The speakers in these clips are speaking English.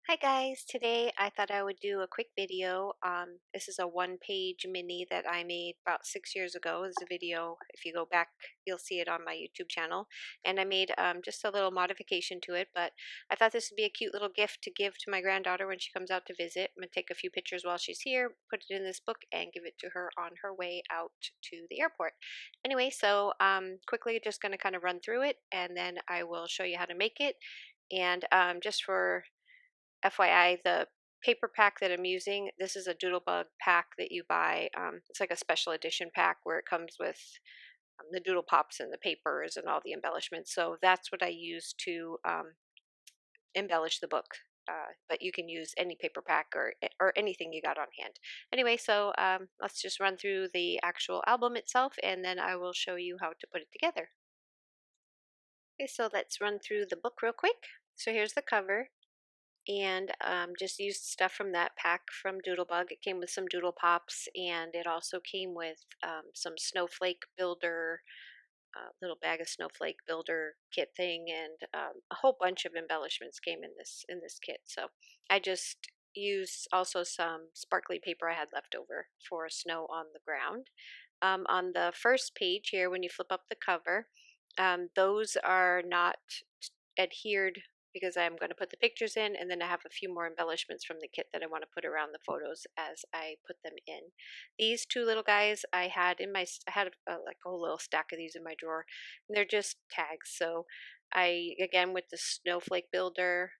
Hi guys, today I thought I would do a quick video. This is a one-page mini that I made about 6 years ago. It's a video, if you go back, you'll see it on my YouTube channel. And I made just a little modification to it, but I thought this would be a cute little gift to give to my granddaughter when she comes out to visit. I'm going to take a few pictures while she's here, put it in this book, and give it to her on her way out to the airport. Anyway, so quickly just going to kind of run through it, and then I will show you how to make it. And just for FYI, the paper pack that I'm using, this is a Doodlebug pack that you buy. It's like a special edition pack where it comes with the doodle pops and the papers and all the embellishments. So that's what I use to embellish the book. But you can use any paper pack or anything you got on hand. Anyway, so let's just run through the actual album itself, and then I will show you how to put it together. Okay, so let's run through the book real quick. So here's the cover. And just used stuff from that pack from Doodlebug. It came with some doodle pops, and it also came with some snowflake builder, little bag of snowflake builder kit thing, and a whole bunch of embellishments came in this kit. So I just used also some sparkly paper I had left over for snow on the ground. On the first page here, when you flip up the cover, those are not adhered because I'm going to put the pictures in, and then I have a few more embellishments from the kit that I want to put around the photos as I put them in. These two little guys I had like a whole little stack of these in my drawer, and they're just tags. So I, again, with the snowflake builder,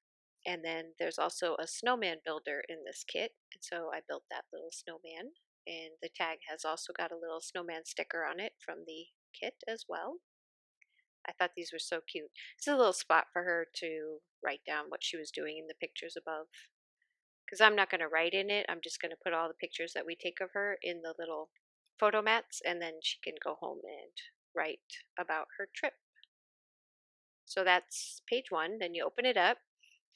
and then there's also a snowman builder in this kit, and so I built that little snowman, and the tag has also got a little snowman sticker on it from the kit as well. I thought these were so cute. It's a little spot for her to write down what she was doing in the pictures above. Because I'm not going to write in it. I'm just going to put all the pictures that we take of her in the little photo mats, and then she can go home and write about her trip. So that's page one. Then you open it up,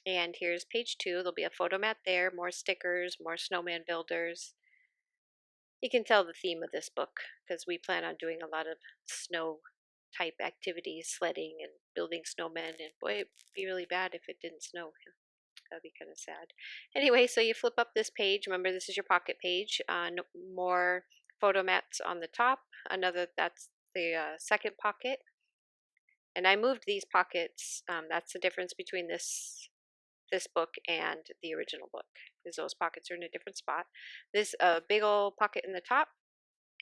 and here's page two. There'll be a photo mat there, more stickers, more snowman builders. You can tell the theme of this book because we plan on doing a lot of snow type activities, sledding and building snowmen, and boy, it'd be really bad if it didn't snow. That'd be kind of sad. Anyway, so you flip up this page. Remember, this is your pocket page. More photo mats on the top. That's the second pocket. And I moved these pockets. That's the difference between this book and the original book, is those pockets are in a different spot. This big old pocket in the top,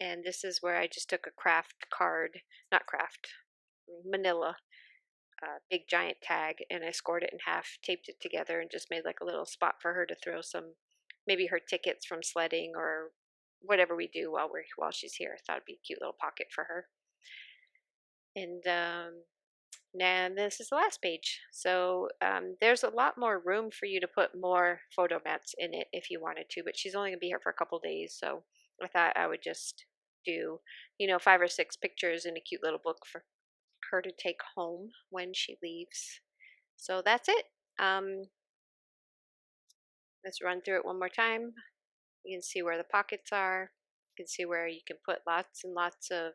and this is where I just took a craft card, not craft, manila, big giant tag, and I scored it in half, taped it together, and just made like a little spot for her to throw some, maybe her tickets from sledding or whatever we do while she's here. I thought it'd be a cute little pocket for her. And now this is the last page. So there's a lot more room for you to put more photo mats in it if you wanted to, but she's only gonna be here for a couple days, so I thought I would just do, 5 or 6 pictures in a cute little book for her to take home when she leaves. So that's it. Let's run through it one more time. You can see where the pockets are. You can see where you can put lots and lots of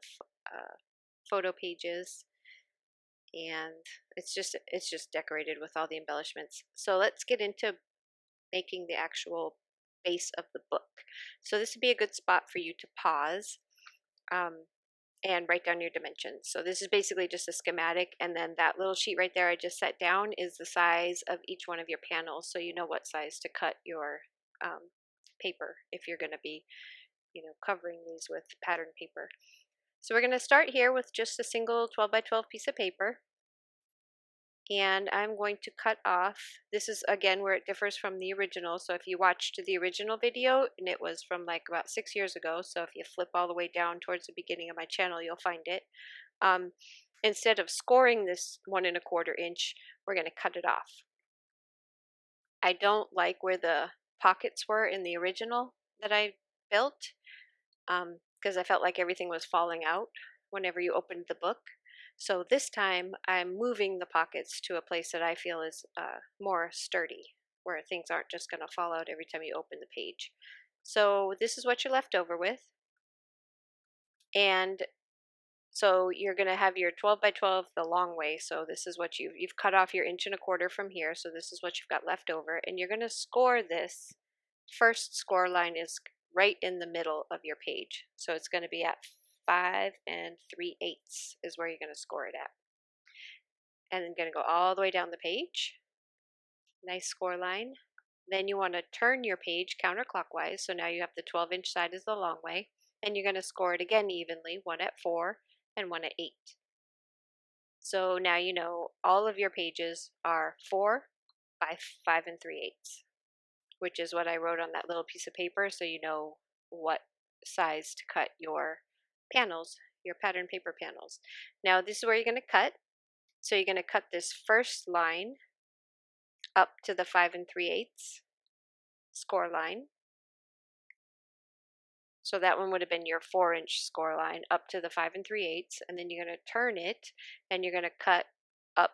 photo pages, and it's just decorated with all the embellishments. So let's get into making the actual base of the book. So this would be a good spot for you to pause and write down your dimensions. So this is basically just a schematic, and then that little sheet right there I just set down is the size of each one of your panels, so you know what size to cut your paper if you're going to be covering these with pattern paper. So we're going to start here with just a single 12 by 12 piece of paper, and I'm going to cut off. This is again where it differs from the original. So if you watched the original video, and it was from like about 6 years ago, so if you flip all the way down towards the beginning of my channel, you'll find it. Instead of scoring this 1¼ inch, we're going to cut it off. I don't like where the pockets were in the original that I built, because I felt like everything was falling out whenever you opened the book. So this time I'm moving the pockets to a place that I feel is more sturdy, where things aren't just going to fall out every time you open the page. So this is what you're left over with. And So you're going to have your 12 by 12 the long way. So this is what you've cut off your 1.25 inches from here. So this is what you've got left over. And you're going to score this. First score line is right in the middle of your page. So it's going to be at 5 3/8 is where you're going to score it at. And then going to go all the way down the page. Nice score line. Then you want to turn your page counterclockwise. So now you have the 12-inch side is the long way. And you're going to score it again evenly, one at 4 and one at 8. So now you know all of your pages are 4 by 5 3/8, which is what I wrote on that little piece of paper, so you know what size to cut your panels, your pattern paper panels. Now this is where you're going to cut. So you're going to cut this first line up to the 5 3/8 score line. So that one would have been your 4-inch score line up to the 5 3/8, and then you're going to turn it and you're going to cut up.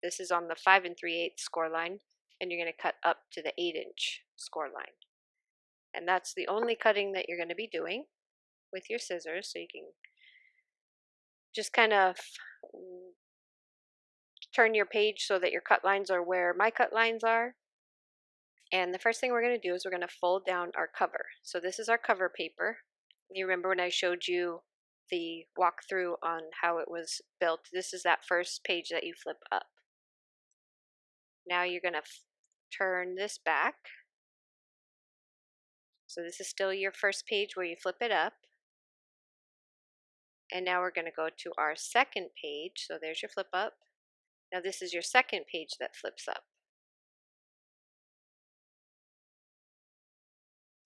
This is on the 5 3/8 score line, and you're going to cut up to the 8-inch score line. And that's the only cutting that you're going to be doing with your scissors, so you can just kind of turn your page so that your cut lines are where my cut lines are. And the first thing we're going to do is we're going to fold down our cover. So this is our cover paper. You remember when I showed you the walkthrough on how it was built? This is that first page that you flip up. Now you're going to turn this back. So this is still your first page where you flip it up. And now we're going to go to our second page. So there's your flip up. Now this is your second page that flips up.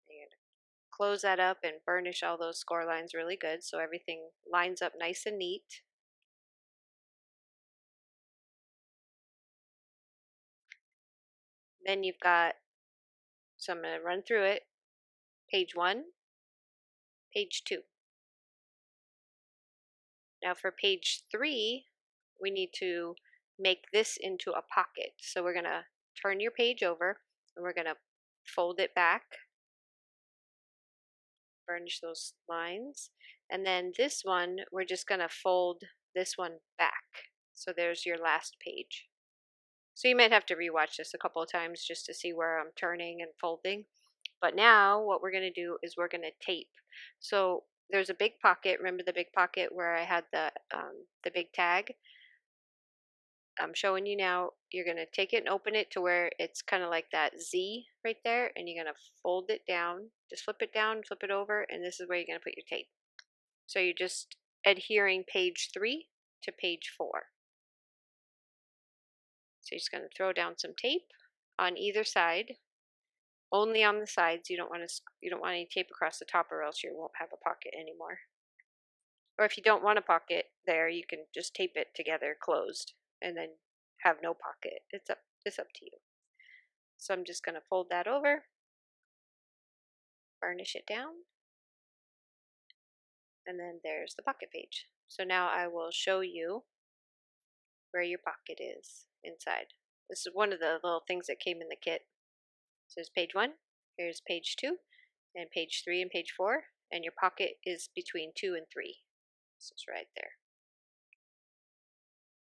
You're going to close that up and burnish all those score lines really good so everything lines up nice and neat. Then you've got, so I'm going to run through it, page 1, page 2. Now for page 3, we need to make this into a pocket. So we're going to turn your page over and we're going to fold it back, burnish those lines, and then this one we're just going to fold this one back. So there's your last page. So you might have to rewatch this a couple of times just to see where I'm turning and folding. But now what we're going to do is we're going to tape. So there's a big pocket. Remember the big pocket where I had the big tag? I'm showing you now. You're going to take it and open it to where it's kind of like that Z right there, and you're going to fold it down. Just flip it down, flip it over, and this is where you're going to put your tape. So you're just adhering page 3 to page 4. So you're just going to throw down some tape on either side. Only on the sides. You don't want any tape across the top, or else you won't have a pocket anymore. Or if you don't want a pocket there, you can just tape it together closed and then have no pocket. It's up to you. So I'm just going to fold that over, burnish it down, and then there's the pocket page. So now I will show you where your pocket is inside. This is one of the little things that came in the kit. So there's page 1, here's page 2, and page 3 and page 4, and your pocket is between 2 and 3. So it's right there.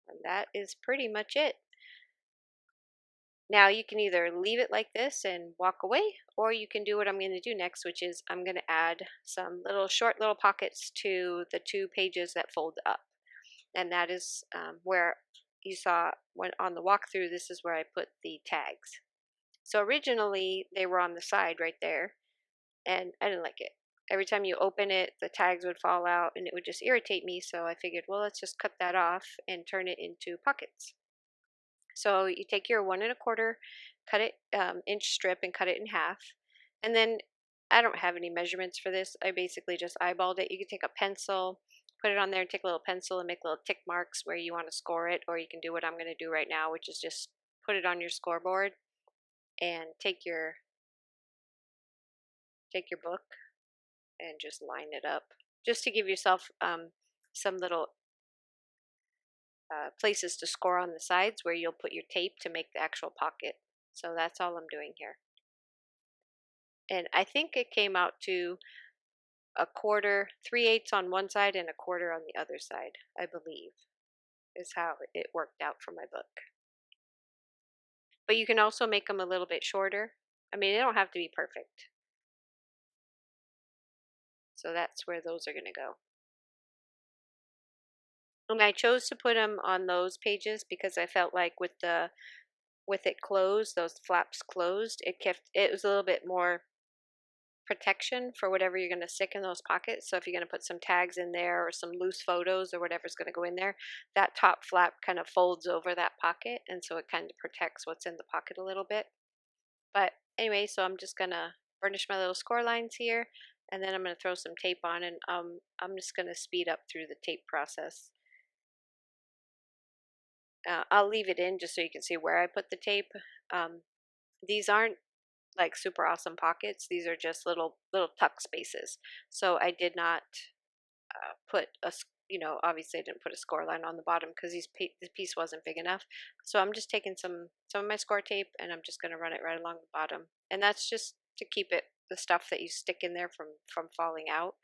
And that is pretty much it. Now you can either leave it like this and walk away, or you can do what I'm going to do next, which is I'm going to add some short little pockets to the 2 pages that fold up. And that is where you saw on the walkthrough, this is where I put the tags. So originally they were on the side right there, and I didn't like it. Every time you open it, the tags would fall out and it would just irritate me, so I figured, well, let's just cut that off and turn it into pockets. So you take your 1 1/4 cut it inch strip and cut it in half, and then I don't have any measurements for this. I basically just eyeballed it. You can take a pencil, put it on there, and take a little pencil and make little tick marks where you want to score it, or you can do what I'm going to do right now, which is just put it on your scoreboard and take your book and just line it up, just to give yourself some little places to score on the sides where you'll put your tape to make the actual pocket. So that's all I'm doing here. And I think it came out to a quarter, 3/8 on one side and a quarter on the other side, I believe, is how it worked out for my book. But you can also make them a little bit shorter. I mean, they don't have to be perfect. So that's where those are going to go. And I chose to put them on those pages because I felt like with it closed, those flaps closed, it was a little bit more protection for whatever you're going to stick in those pockets. So if you're going to put some tags in there or some loose photos or whatever's going to go in there, that top flap kind of folds over that pocket, and so it kind of protects what's in the pocket a little bit. But anyway, so I'm just going to burnish my little score lines here, and then I'm going to throw some tape on, and I'm just going to speed up through the tape process. I'll leave it in just so you can see where I put the tape. These aren't like super awesome pockets. These are just little tuck spaces. So I did not put a, obviously I didn't put a score line on the bottom because this piece wasn't big enough. So I'm just taking some of my score tape and I'm just going to run it right along the bottom. And that's just to keep the stuff that you stick in there from falling out.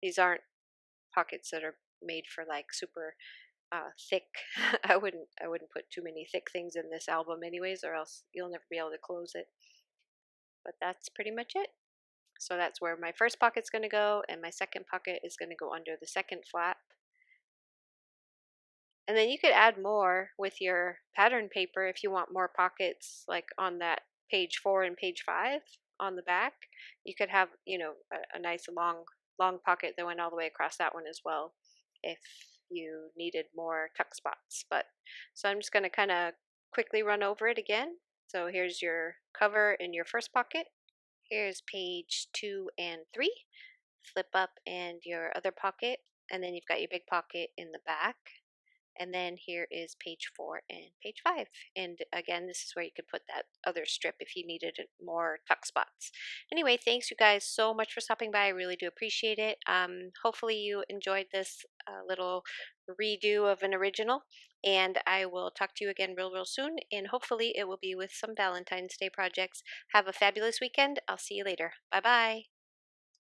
These aren't pockets that are made for like super thick. I wouldn't put too many thick things in this album anyways, or else you'll never be able to close it. But that's pretty much it. So that's where my first pocket's going to go, and my second pocket is going to go under the second flap. And then you could add more with your pattern paper if you want more pockets, like on that page 4 and page 5 on the back. You could have, a nice long pocket that went all the way across that one as well if you needed more tuck spots. But so I'm just going to kind of quickly run over it again. So here's your cover in your first pocket. Here's page 2 and 3. Flip up and your other pocket, and then you've got your big pocket in the back. And then here is page 4 and page 5. And again, this is where you could put that other strip if you needed more tuck spots. Anyway, thanks you guys so much for stopping by. I really do appreciate it. Hopefully you enjoyed this little redo of an original. And I will talk to you again real soon. And hopefully it will be with some Valentine's Day projects. Have a fabulous weekend. I'll see you later. Bye-bye.